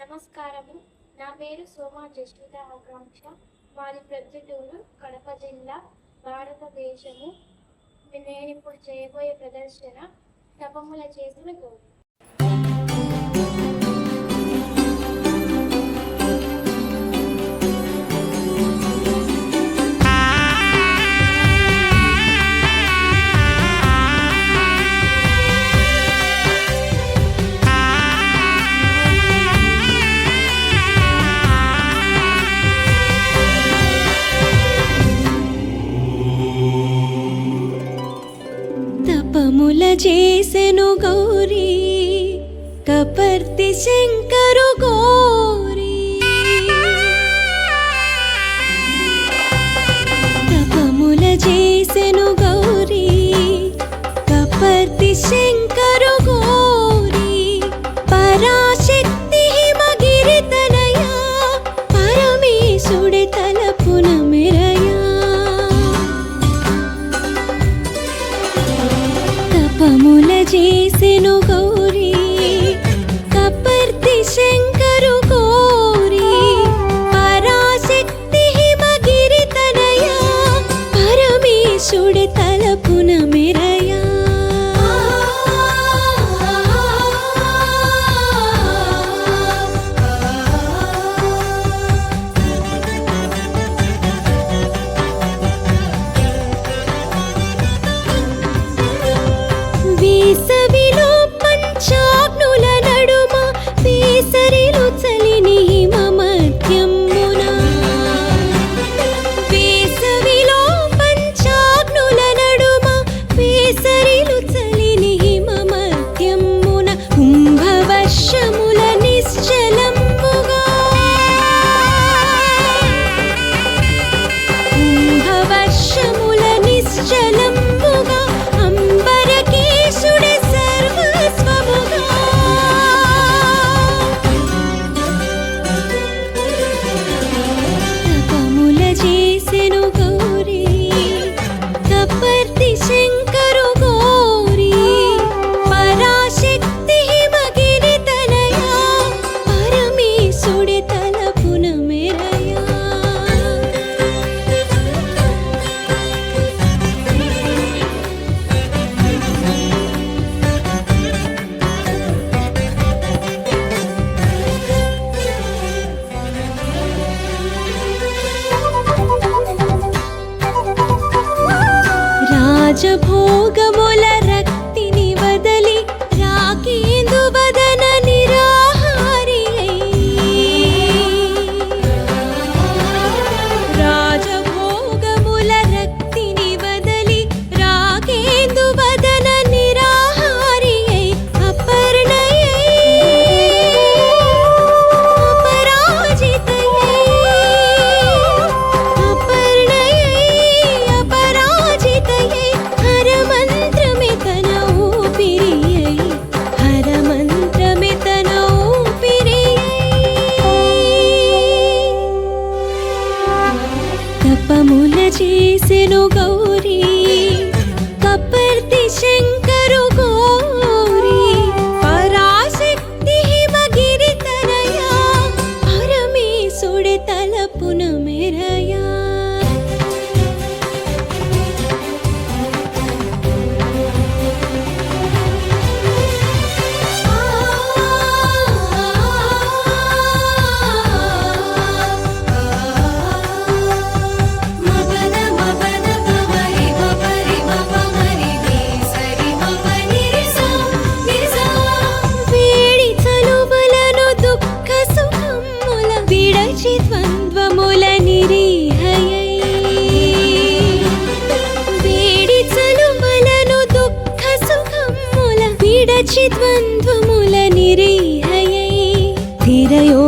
నమస్కారము. నా పేరు సోమా జస్విత ఆకాంక్ష. మాది ప్రొద్దుటూరు, కడప జిల్లా, భారతదేశము. నేను ఇప్పుడు చేయబోయే ప్రదర్శన తపముల చేసిన గౌరి. తపముల చేసెను గౌరీ, కపర్తి శంకరు గౌరీ. తపముల చేసెను గౌరీ, కపర్తి శంకరు గౌరీ. పరాశక్తి హిమగిరి తనయా, పరమేశుడి తలపున మెరయా. తపముల చేసెను గౌరీ, కపర్తి శంకరు గౌరీ. పరాశక్తి హిమగిరి తనయా, పరమేశుడి తలపున మెరయా. వేసవిలో పంచాగ్నుల నడుమ, వేసరిలు చలిని హిమ మధ్యమున. వేసవిలో పంచాగ్నుల నడుమ, వేసరిలు చలిని హిమ మధ్యమున. కుంభవర్షముల నిశ్చలంబుగా, కుంభవర్షముల నిశ్చలంబుగా. అంబరకేశుడి సర్వస్వముగా, తపముల చేసెను గౌరీ, కపర్తి శంకరు గౌరీ. పరాశక్తి హిమగిరి తనయా, పరమేశుడి తలపున మెరయా. రాజభోగముల రక్తిని వదలి, రాకేందు వదన నిరాహారి అయి. రాజభోగముల రక్తిని వదలి, రాకేందు వదన నిరాహారి అయి. అపర్ణయై, అపరాజితయై. అపర్ణయై, అపరాజితయై. హరమంత్రమే తన ఊపిరి అయి, హరమంత్రమే తన ఊపిరి అయి. తపముల చేసెను గౌరీ, కపర్తి శంకరు గౌరీ. పరాశక్తి హిమగిరి తనయా, పరమేశుడి తలపున మెరయా. వేడి చలువలను దుఃఖ సుఖముల విడచి ద్వంద్వముల నిరీహయై. వేడి చలువలను దుఃఖ సుఖముల విడచి ద్వంద్వముల నిరీహయై. తిరయో